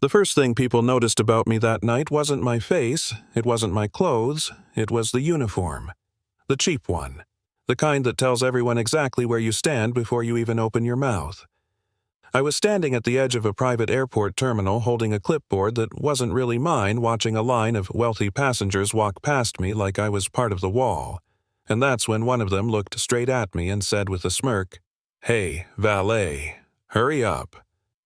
The first thing people noticed about me that night wasn't my face, it wasn't my clothes, it was the uniform. The cheap one. The kind that tells everyone exactly where you stand before you even open your mouth. I was standing at the edge of a private airport terminal holding a clipboard that wasn't really mine, watching a line of wealthy passengers walk past me like I was part of the wall. And that's when one of them looked straight at me and said with a smirk, "Hey, valet, hurry up.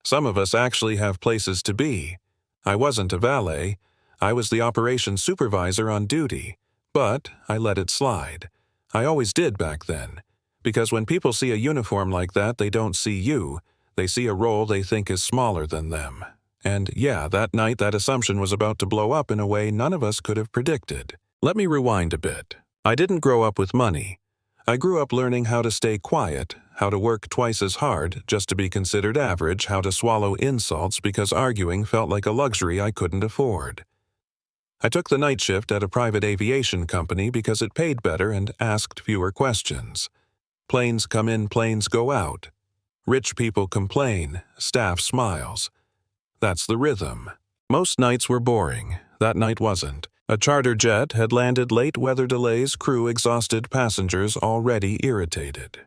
Some of us actually have places to be." I wasn't a valet. I was the operations supervisor on duty. But I let it slide. I always did back then. Because when people see a uniform like that, they don't see you. They see a role they think is smaller than them. And yeah, that night that assumption was about to blow up in a way none of us could have predicted. Let me rewind a bit. I didn't grow up with money. I grew up learning how to stay quiet, how to work twice as hard just to be considered average, how to swallow insults because arguing felt like a luxury I couldn't afford. I took the night shift at a private aviation company because it paid better and asked fewer questions. Planes come in, planes go out. Rich people complain, staff smiles. That's the rhythm. Most nights were boring. That night wasn't. A charter jet had landed late, weather delays, crew exhausted, passengers already irritated.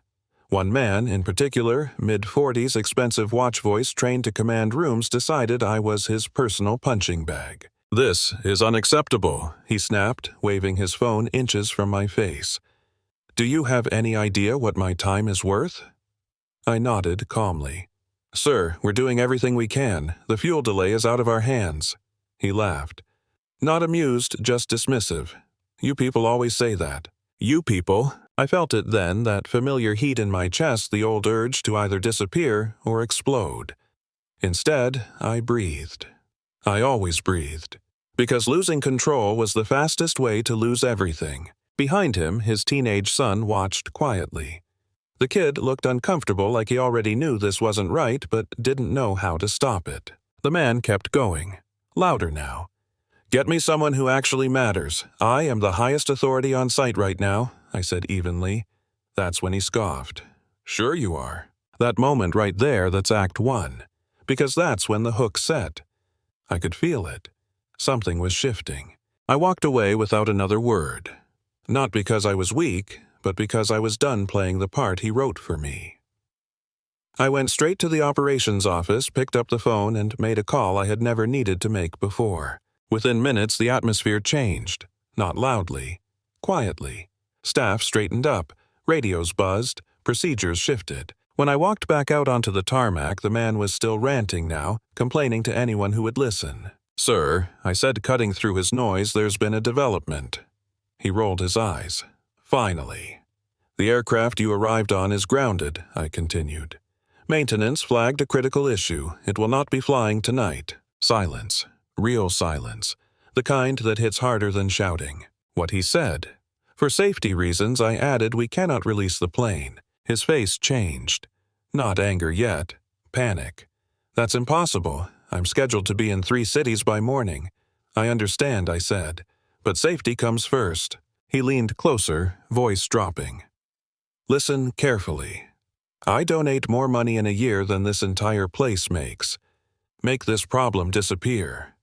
One man, in particular, mid-40s, expensive watch voice trained to command rooms, decided I was his personal punching bag. "This is unacceptable," he snapped, waving his phone inches from my face. "Do you have any idea what my time is worth?" I nodded calmly. "Sir, we're doing everything we can. The fuel delay is out of our hands." He laughed. Not amused, just dismissive. "You people always say that." "You people." I felt it then, that familiar heat in my chest, the old urge to either disappear or explode. Instead, I breathed. I always breathed. Because losing control was the fastest way to lose everything. Behind him, his teenage son watched quietly. The kid looked uncomfortable, like he already knew this wasn't right, but didn't know how to stop it. The man kept going. Louder now. "Get me someone who actually matters. I am the highest authority on site right now," I said evenly. That's when he scoffed. "Sure you are." That moment right there, that's Act 1. Because that's when the hook set. I could feel it. Something was shifting. I walked away without another word. Not because I was weak, but because I was done playing the part he wrote for me. I went straight to the operations office, picked up the phone, and made a call I had never needed to make before. Within minutes, the atmosphere changed. Not loudly. Quietly. Staff straightened up. Radios buzzed. Procedures shifted. When I walked back out onto the tarmac, the man was still ranting now, complaining to anyone who would listen. "Sir," I said, cutting through his noise, "there's been a development." He rolled his eyes. "Finally." "The aircraft you arrived on is grounded," I continued. "Maintenance flagged a critical issue. It will not be flying tonight." Silence. Real silence. The kind that hits harder than shouting. What he said. For safety reasons, I added, "We cannot release the plane." His face changed. Not anger yet. Panic. "That's impossible. I'm scheduled to be in 3 cities by morning." "I understand," I said. "But safety comes first." He leaned closer, voice dropping. "Listen carefully. I donate more money in a year than this entire place makes. Make this problem disappear."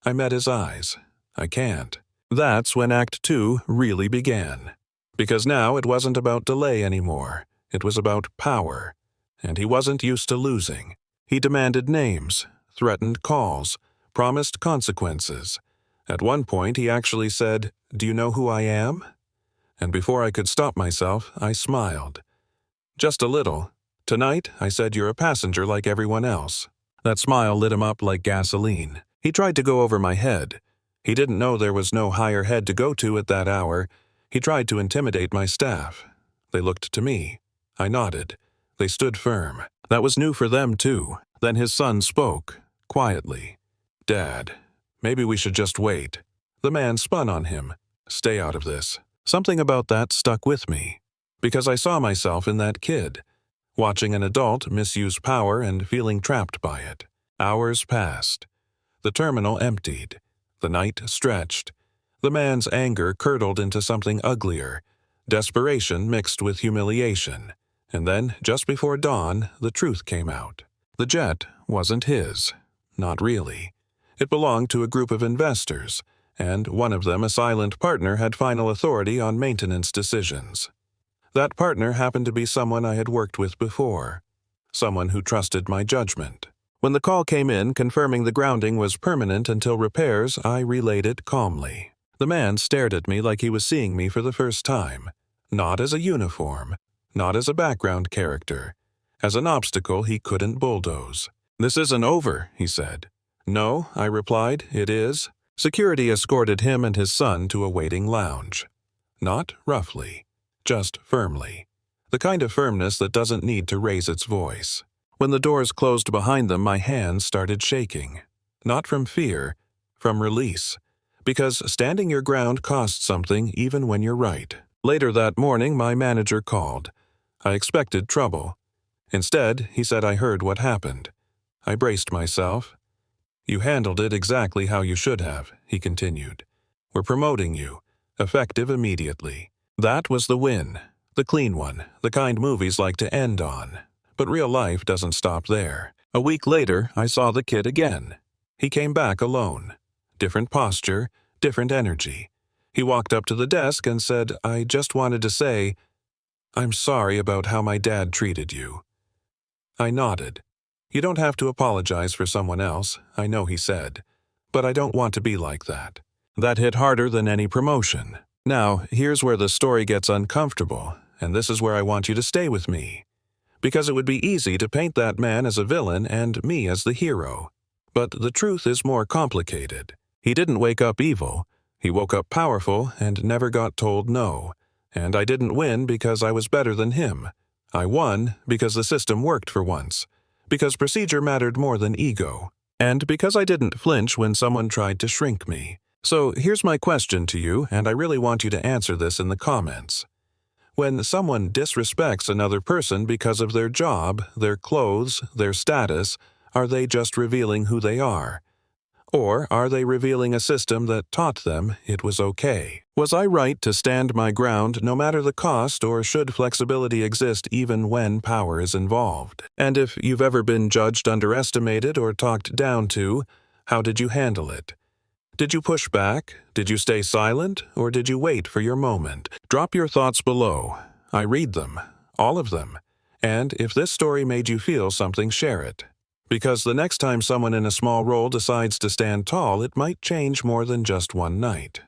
I met his eyes. I can't. That's when Act 2 really began. Because now it wasn't about delay anymore. It was about power. And he wasn't used to losing. He demanded names, threatened calls, promised consequences. At one point he actually said, "Do you know who I am?" And before I could stop myself, I smiled. Just a little. "Tonight," I said, "you're a passenger like everyone else." That smile lit him up like gasoline. He tried to go over my head. He didn't know there was no higher head to go to at that hour. He tried to intimidate my staff. They looked to me. I nodded. They stood firm. That was new for them, too. Then his son spoke, quietly. "Dad, maybe we should just wait." The man spun on him. "Stay out of this." Something about that stuck with me. Because I saw myself in that kid, watching an adult misuse power and feeling trapped by it. Hours passed. The terminal emptied. The night stretched. The man's anger curdled into something uglier, desperation mixed with humiliation. And then, just before dawn, the truth came out. The jet wasn't his. Not really. It belonged to a group of investors, and one of them, a silent partner, had final authority on maintenance decisions. That partner happened to be someone I had worked with before, someone who trusted my judgment. When the call came in confirming the grounding was permanent until repairs, I relayed it calmly. The man stared at me like he was seeing me for the first time, not as a uniform, not as a background character, as an obstacle he couldn't bulldoze. "This isn't over," he said. "No," I replied, "it is." Security escorted him and his son to a waiting lounge. Not roughly, just firmly. The kind of firmness that doesn't need to raise its voice. When the doors closed behind them, my hands started shaking. Not from fear, from release. Because standing your ground costs something even when you're right. Later that morning, my manager called. I expected trouble. Instead, he said I heard what happened. I braced myself. "You handled it exactly how you should have," he continued. "We're promoting you, effective immediately." That was the win, the clean one, the kind movies like to end on. But real life doesn't stop there. A week later, I saw the kid again. He came back alone. Different posture, different energy. He walked up to the desk and said, "I just wanted to say, I'm sorry about how my dad treated you." I nodded. "You don't have to apologize for someone else," I know he said. "But I don't want to be like that." That hit harder than any promotion. Now, here's where the story gets uncomfortable, and this is where I want you to stay with me. Because it would be easy to paint that man as a villain and me as the hero. But the truth is more complicated. He didn't wake up evil. He woke up powerful and never got told no. And I didn't win because I was better than him. I won because the system worked for once. Because procedure mattered more than ego. And because I didn't flinch when someone tried to shrink me. So here's my question to you, and I really want you to answer this in the comments. When someone disrespects another person because of their job, their clothes, their status, are they just revealing who they are? Or are they revealing a system that taught them it was okay? Was I right to stand my ground no matter the cost, or should flexibility exist even when power is involved? And if you've ever been judged underestimated or talked down to, how did you handle it? Did you push back? Did you stay silent? Or did you wait for your moment? Drop your thoughts below. I read them, all of them. And if this story made you feel something, share it. Because the next time someone in a small role decides to stand tall, it might change more than just one night.